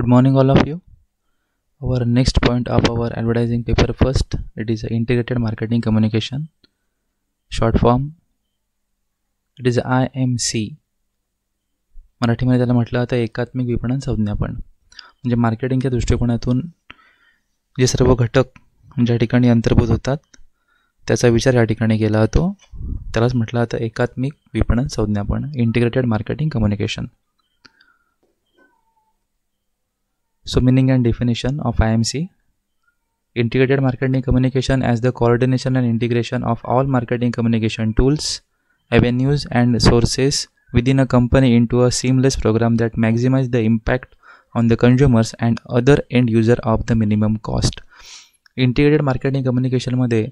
Good morning, all of you. Our next point of our advertising paper first, it is integrated marketing communication. Short form, it is IMC. मराठीमध्ये त्याला म्हटलं आता एकात्मिक विपणन संज्ञापन. म्हणजे मार्केटिंगच्या दृष्टिकोनातून जे सर्व घटक ज्या ठिकाणी अंतर्भूत होतात त्याचा विचार या ठिकाणी केला जातो. त्यालाच म्हटलं आता एकात्मिक विपणन संज्ञापन, integrated marketing communication. So meaning and definition of IMC. Integrated marketing communication as the coordination and integration of all marketing communication tools, avenues and sources within a company into a seamless program that maximizes the impact on the consumers and other end user of the minimum cost. Integrated marketing communication मध्ये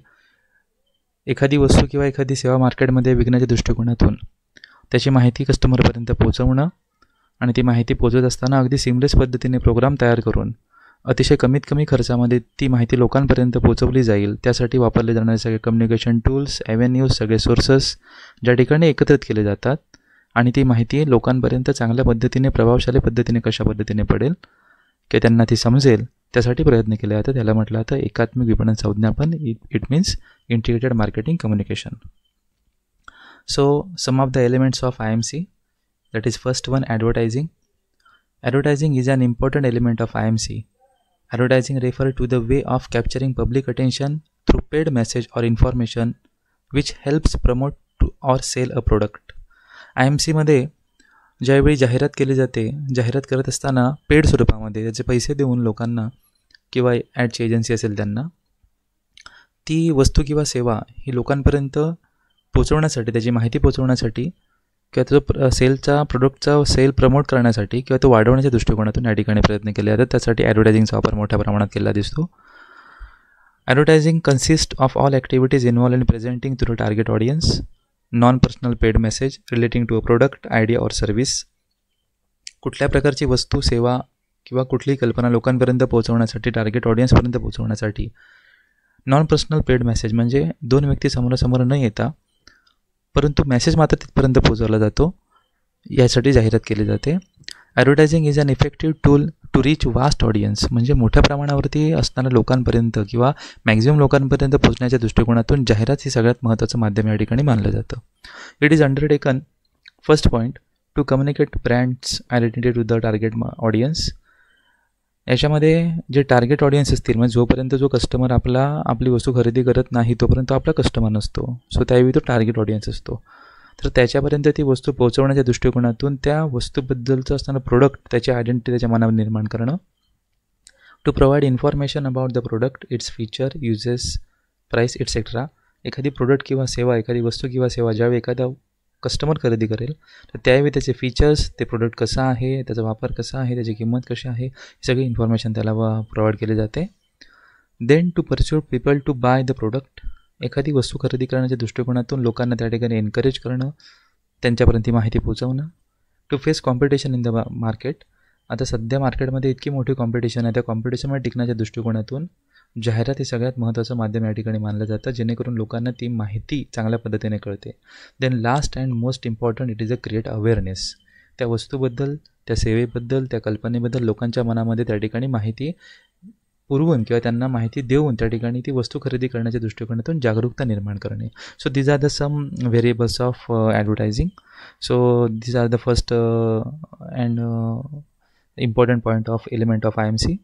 एखादी वस्तू किंवा एखादी सेवा मार्केटमध्ये विकण्याच्या दृष्टिकोनातून त्याची माहिती कस्टमरपर्यंत पोहोचवणं आणि ती माहिती पोहोचत असताना अगदी सिमलेस पद्धतीने प्रोग्राम तयार करून अतिशय कमीत कमी खर्चामध्ये ती माहिती लोकांपर्यंत पोहोचवली जाईल त्यासाठी वापरले जाणारे सगळे कम्युनिकेशन टूल्स, ॲव्हेन्यूज, सगळे सोर्सेस ज्या ठिकाणी एकत्रित केले जातात आणि ती माहिती लोकांपर्यंत चांगल्या पद्धतीने, प्रभावशाली पद्धतीने कशा पद्धतीने पडेल की त्यांना ती समजेल त्यासाठी प्रयत्न केले जातात. त्याला म्हटलं जातं एकात्मिक विपणन संज्ञापन. It means integrated marketing communication. So some of the elements of IMC. That is first one, advertising. Advertising is an important element of IMC. Advertising refers to the way of capturing public attention through paid message or information which helps promote or sell a product. IMC मध्ये ज्यावेळी जाहिरात केली जाते, जाहिरात करत असताना paid स्वरूपामध्ये त्याचे पैसे देऊन लोकांना किंवा ॲडची एजन्सी असेल त्यांना ती वस्तू किंवा सेवा ही लोकांपर्यंत पोचवण्यासाठी, त्याची माहिती पोचवण्यासाठी किंवा तो प्रोडक्टचा सेल प्रमोट करण्यासाठी किंवा तो वाढवण्याच्या दृष्टिकोनातून या ठिकाणी प्रयत्न केले जातात. त्यासाठी ॲडव्हर्टायझिंगचा वापर मोठ्या प्रमाणात केला दिसतो. Advertising consist of all activities involve in presenting to the target audience non personal paid message relating to a product, idea or service. कुठल्या प्रकारची वस्तू, सेवा किंवा कुठलीही कल्पना लोकांपर्यंत पोहोचवण्यासाठी, टार्गेट ऑडियन्सपर्यंत पोहोचवण्यासाठी नॉन पर्सनल पेड मेसेज म्हणजे दोन व्यक्ती समोरासमोर न येता परंतु मेसेज मात्र तिथपर्यंत पोहोचवला जातो, यासाठी जाहिरात केली जाते. Advertising is an effective tool to reach vast audience. म्हणजे मोठ्या प्रमाणावरती असणाऱ्या लोकांपर्यंत किंवा मॅक्झिमम लोकांपर्यंत पोहोचण्याच्या दृष्टिकोनातून जाहिरात ही सगळ्यात महत्त्वाचं माध्यम या ठिकाणी मानलं जातं. It is undertaken first point to communicate brands identity to the target audience. याच्यामध्ये जे टार्गेट ऑडियन्स असतील, म्हणजे जोपर्यंत जो कस्टमर आपली वस्तू खरेदी करत नाही तोपर्यंत आपला कस्टमर नसतो, सो त्यावेळी तो टार्गेट ऑडियन्स असतो. तर त्याच्यापर्यंत ती वस्तू पोहोचवण्याच्या दृष्टिकोनातून त्या वस्तूबद्दलचं असताना प्रोडक्ट, त्याची आयडेंटिटी त्याच्या मनावर निर्माण करणं. To provide information about the product, its feature, uses, price etcetera. एखादी प्रोडक्ट किंवा सेवा, एखादी वस्तू किंवा सेवा ज्यावेळी एखादा कस्टमर खरेदी करेल तर त्यावेळी त्याचे फीचर्स, ते प्रोडक्ट कसं आहे, त्याचा वापर कसा आहे, त्याची किंमत कशी आहे, ही सगळी इन्फॉर्मेशन त्याला प्रोव्हाइड केली जाते. Then to pursue people to buy the product. एखादी वस्तू खरेदी करण्याच्या दृष्टिकोनातून लोकांना त्या ठिकाणी एनकरेज करणं, त्यांच्यापर्यंत ती माहिती पोहोचवणं. To face competition in the market. आता सध्या मार्केटमध्ये इतकी मोठी कॉम्पिटिशन आहे, त्या कॉम्पिटिशनमध्ये टिकण्याच्या दृष्टिकोनातून जाहिरात हे सगळ्यात महत्त्वाचं माध्यम या ठिकाणी मानलं जातं, जेणेकरून लोकांना ती माहिती चांगल्या पद्धतीने कळते. Then last and most important, it is a create awareness. त्या वस्तूबद्दल, त्या सेवेबद्दल, त्या कल्पनेबद्दल लोकांच्या मनामध्ये त्या ठिकाणी माहिती पुरवून किंवा त्यांना माहिती देऊन त्या ठिकाणी ती वस्तू खरेदी करण्याच्या दृष्टिकोनातून जागरूकता निर्माण करणे. So these are the some variables of advertising. So these are the first and important point of element of IMC.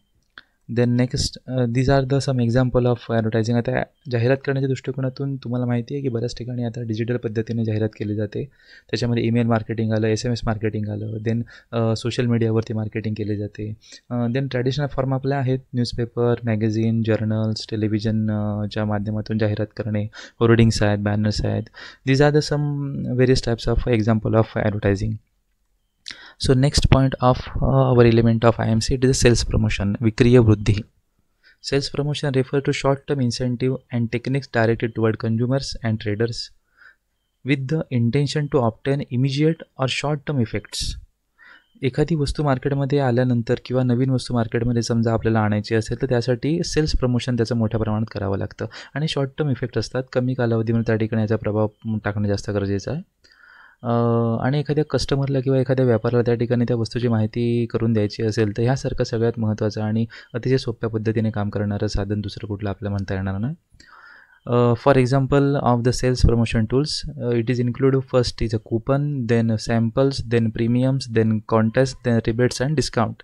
Then next, these are the some example of advertising. आता जाहिरात करण्याच्या दृष्टिकोनातून तुम्हाला माहिती आहे की बऱ्याच ठिकाणी आता डिजिटल पद्धतीने जाहिरात केली जाते. त्याच्यामध्ये ईमेल मार्केटिंग आलं, SMS मार्केटिंग आलं, देन सोशल मीडियावरती मार्केटिंग केली जाते. देन ट्रॅडिशनल फॉर्म आपल्या आहेत, न्यूजपेपर, मॅगझिन, जर्नल्स, टेलिव्हिजनच्या माध्यमातून जाहिरात करणे, होर्डिंग्स आहेत, बॅनर्स आहेत. These are the some various types of example of advertising. So next point of our element of IMC, it is a sales promotion, विक्रीय वृद्धी. Sales promotion refer to short-term incentive and techniques directed toward consumers and traders with the intention to obtain immediate or short-term effects. एखादी वस्तू मार्केटमध्ये आल्यानंतर किंवा नवीन वस्तू मार्केटमध्ये समजा आपल्याला आणायची असेल तर त्यासाठी सेल्स प्रमोशन त्याचं मोठ्या प्रमाणात करावं लागतं आणि शॉर्ट टर्म इफेक्ट असतात, कमी कालावधीमध्ये त्या ठिकाणी याचा प्रभाव टाकणं जास्त गरजेचं आहे. आणि एखाद्या कस्टमरला किंवा एखाद्या व्यापाऱ्याला त्या ठिकाणी त्या वस्तूची माहिती करून द्यायची असेल तर ह्यासारखं सगळ्यात महत्त्वाचं आणि अतिशय सोप्या पद्धतीने काम करणारं साधन दुसरं कुठलं आपल्याला म्हणता येणार नाही. For example of the sales promotion tools, it is included first is a coupon, then samples, then premiums, then contest, then rebates and discount.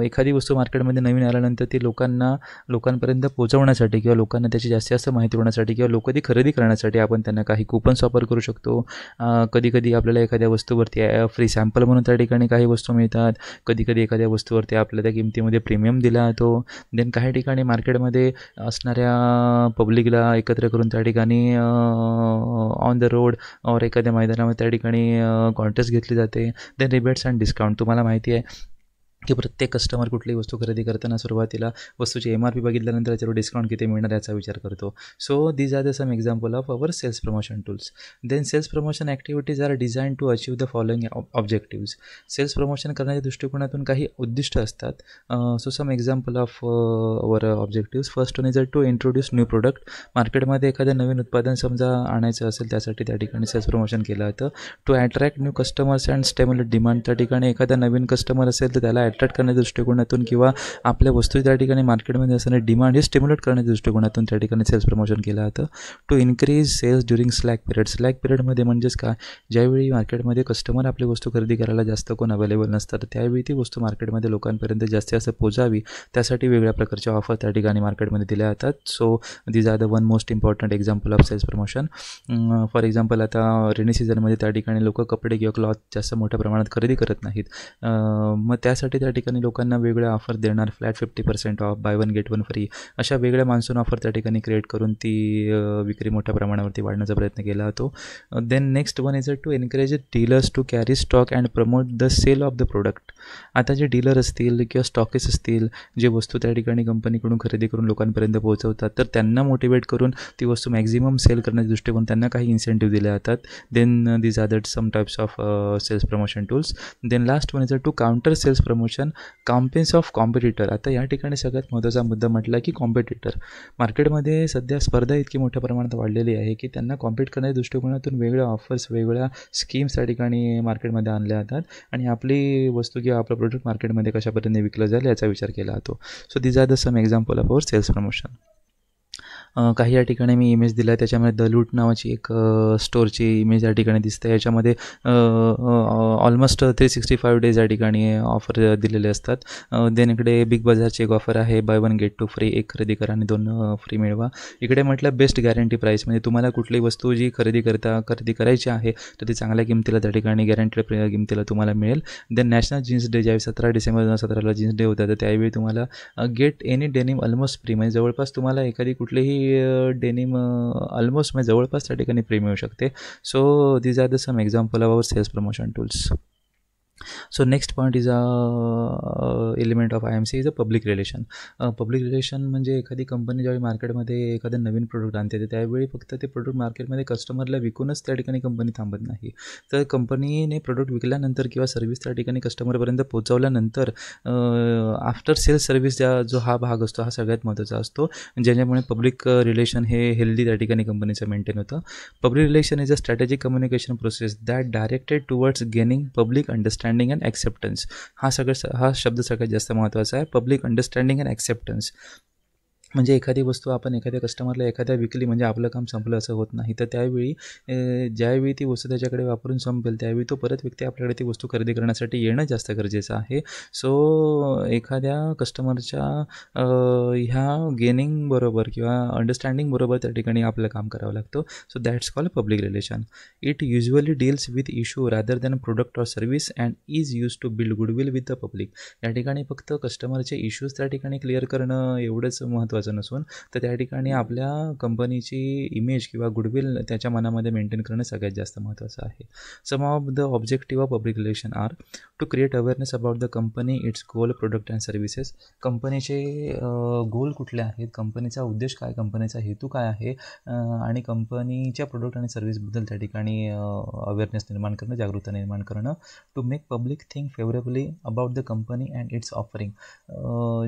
एखादी वस्तू मार्केटमध्ये नवीन आल्यानंतर ती लोकांपर्यंत पोहोचवण्यासाठी किंवा लोकांना त्याची जास्तीत जास्त माहिती होण्यासाठी किंवा लोक ती खरेदी करण्यासाठी आपण त्यांना काही कुपन्स ऑफर करू शकतो. कधीकधी आपल्याला एखाद्या वस्तूवरती फ्री सॅम्पल म्हणून त्या ठिकाणी काही वस्तू मिळतात. कधीकधी एखाद्या वस्तूवरती आपल्याला त्या किमतीमध्ये प्रीमियम दिला जातो. देन काही ठिकाणी मार्केटमध्ये असणाऱ्या पब्लिकला एकत्र करून त्या ठिकाणी ऑन द रोड और एखाद्या मैदानामध्ये त्या ठिकाणी कॉन्टेस्ट घेतली जाते. Then rebates and discount. तुम्हाला माहिती आहे की प्रत्येक कस्टमर कुठलीही वस्तू खरेदी करताना सुरुवातीला वस्तूची MRP बघितल्यानंतर त्याच्यावर डिस्काउंट किती मिळणार याचा विचार करतो. So these are the some example of our sales promotion tools. Then sales promotion activities are design to achieve the following objectives. Sales promotion करण्याच्या दृष्टिकोनातून काही उद्दिष्ट असतात. So some example of our objectives. First one is to introduce new product. मार्केटमध्ये एखादं नवीन उत्पादन समजा आणायचं असेल त्यासाठी त्या ठिकाणी सेल्स प्रमोशन केलं जातं. To attract new customers and stimulate demand. त्या ठिकाणी एखादा नवीन कस्टमर असेल तर त्याला अट्रॅक्ट करण्याच्या दृष्टिकोनातून किंवा आपल्या वस्तू त्या ठिकाणी मार्केटमध्ये असणारी डिमांड हे स्टिम्युलेट करण्याच्या दृष्टिकोनातून त्या ठिकाणी सेल्स प्रमोशन केलं जातं. To increase sales during slack period. Slack पिरियडमध्ये म्हणजेच काय, ज्यावेळी मार्केटमध्ये कस्टमर आपली वस्तू खरेदी करायला जास्त कोण अवेलेबल नसतात त्यावेळी ती वस्तू मार्केटमध्ये लोकांपर्यंत जास्तीत जास्त पोचावी त्यासाठी वेगळ्या प्रकारच्या ऑफर त्या ठिकाणी मार्केटमध्ये दिल्या जातात. So these are the one most important example of sales promotion. For example आता रेनी सीझनमध्ये त्या ठिकाणी लोक कपडे किंवा क्लॉथ जास्त मोठ्या प्रमाणात खरेदी करत नाहीत. मग त्यासाठी त्या ठिकाणी लोकांना वेगळ्या ऑफर देणार. Flat 50% of, bye one get one free, अशा वेगळ्या मान्सून ऑफर त्या ठिकाणी क्रिएट करून ती विक्री मोठ्या प्रमाणावरती वाढण्याचा प्रयत्न केला जातो. Then next one is to encourage dealers to carry stock and promote the sale of the product. आता जे डीलर असतील किंवा स्टॉकेस असतील जे वस्तू त्या ठिकाणी कंपनीकडून खरेदी करून लोकांपर्यंत पोहोचवतात तर त्यांना मोटिवेट करून ती वस्तू मॅक्झिमम सेल करण्याच्या दृष्टिकोन त्यांना काही इन्सेंटिव्ह दिले जातात. Then these are that some types of sales promotion tools. Then last one is to counter sales promotion campaigns of competitor. आता या ठिकाणी सगळ्यात महत्त्वाचा मुद्दा म्हटला की कॉम्पिटिटर. मार्केटमध्ये सध्या स्पर्धा इतकी मोठ्या प्रमाणात वाढलेली आहे की त्यांना कॉम्पीट करण्याच्या दृष्टिकोनातून वेगळ्या ऑफर्स वेगळ्या स्कीम्स त्या ठिकाणी मार्केटमध्ये आणल्या जातात आणि आपली वस्तू किंवा आपलं प्रोडक्ट मार्केटमध्ये कशा पद्धतीने विकलं जाईल याचा विचार केला जातो. So these are the some example of our sales promotion. काही या ठिकाणी मी इमेज दिला आहे त्याच्यामध्ये द लूट नावाची एक स्टोअरची इमेज या ठिकाणी दिसते. याच्यामध्ये ऑलमोस्ट 365 डेज या ठिकाणी ऑफर दिलेले असतात. देन इकडे बिग बाजारची एक ऑफर आहे, buy one get two free, एक खरेदी करा आणि 2 फ्री मिळवा. इकडे म्हटलं बेस्ट गॅरंटी प्राईस, म्हणजे तुम्हाला कुठलीही वस्तू जी खरेदी करायची आहे तर ती चांगल्या किमतीला त्या ठिकाणी गॅरंटेड किमतीला तुम्हाला मिळेल. देन नॅशनल जीन्स डे, ज्यावेळी 17 डिसेंबर 2017 जीन्स डे होता तर त्यावेळी तुम्हाला get any denim almost free, म्हणजे जवळपास तुम्हाला एखादी कुठलीही डेनिम ऑलमोस्ट म्हणजे जवळपास त्या ठिकाणी फ्री मिळू शकते. So these are the some example of our sales promotion tools. So next point is element of IMC is a public relation. Public relation म्हणजे एखादी कंपनी ज्यावेळी मार्केटमध्ये एखादं नवीन प्रोडक्ट आणते तर त्यावेळी फक्त ते प्रोडक्ट मार्केटमध्ये कस्टमरला विकूनच त्या ठिकाणी कंपनी थांबत नाही. तर कंपनीने प्रोडक्ट विकल्यानंतर किंवा सर्व्हिस त्या ठिकाणी कस्टमरपर्यंत पोहोचवल्यानंतर आफ्टर सेल्स सर्व्हिस जो हा भाग असतो हा सगळ्यात महत्त्वाचा असतो, ज्याच्यामुळे पब्लिक रिलेशन हे हेल्दी त्या ठिकाणी कंपनीचं मेंटेन होतं. Public relation is a strategic communication process that directed towards gaining public understanding and acceptance. हा शब्द सगळ्यात जास्त महत्त्वाचा आहे. पब्लिक अंडरस्टँडिंग अँड ॲक्सेप्टन्स म्हणजे एखादी वस्तू आपण एखाद्या कस्टमरला एखाद्या विकली म्हणजे आपलं काम संपलं असं होत नाही. तर त्यावेळी ज्यावेळी ती वस्तू त्याच्याकडे वापरून संपेल त्यावेळी तो परत व्यक्ती आपल्याकडे ती वस्तू खरेदी करण्यासाठी येणं जास्त गरजेचं आहे. सो एखाद्या कस्टमरच्या ह्या गेनिंग बरोबर किंवा अंडरस्टँडिंग बरोबर त्या ठिकाणी आपलं काम करावं लागतं. So that's called public relation. It usually deals with issue rather than product or service and is use to build goodwill with the public. या ठिकाणी फक्त कस्टमरचे इश्यूज त्या ठिकाणी क्लिअर करणं एवढंच महत्त्वाचं नसून तर त्या ठिकाणी आपल्या कंपनीची इमेज किंवा गुडविल त्याच्या मनामध्ये मेंटेन करणं सगळ्यात जास्त महत्त्वाचं आहे. Some of the objective of public relation are to create awareness about the company, it's goal, product and services. कंपनीचे गोल कुठले आहेत, कंपनीचा उद्देश काय, कंपनीचा हेतू काय आहे आणि कंपनीच्या प्रोडक्ट आणि सर्व्हिसबद्दल त्या ठिकाणी अवेअरनेस निर्माण करणं, जागरूकता निर्माण करणं. To make public think favourably about the company and its offering.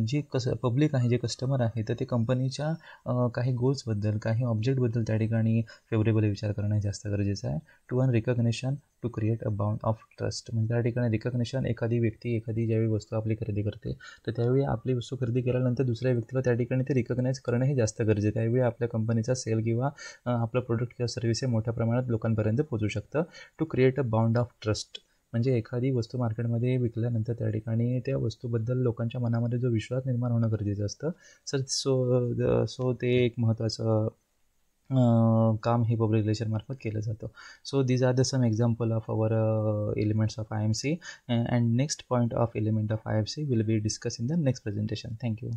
जे पब्लिक आहे, जे कस्टमर आहे तर ते कंपनीच्या काही गोल्सबद्दल, काही ऑब्जेक्टबद्दल त्या ठिकाणी फेवरेबल विचार करणं जास्त गरजेचं आहे. To earn recognition, to create a bound of trust. म्हणजे त्या ठिकाणी रिकग्निशन, एखादी व्यक्ती एखादी ज्यावेळी वस्तू आपली खरेदी करते तर त्यावेळी आपली वस्तू खरेदी केल्यानंतर दुसऱ्या व्यक्तीला त्या ठिकाणी ते रिकग्नाइज करणं हे जास्त गरजेचं आहे. त्यावेळी आपल्या कंपनीचा सेल किंवा आपलं प्रोडक्ट किंवा सर्व्हिस हे मोठ्या प्रमाणात लोकांपर्यंत पोहोचू शकतं. To create a bound of trust म्हणजे एखादी वस्तू मार्केटमध्ये विकल्यानंतर त्या ठिकाणी त्या वस्तूबद्दल लोकांच्या मनामध्ये जो विश्वास निर्माण होणं गरजेचं असतं. सो ते एक महत्त्वाचं काम हे पब्लिक रिलेशनमार्फत केलं जातं. So these are the some example of our elements of IMC, and next point of element of IMC will be discuss in the next presentation. Thank you.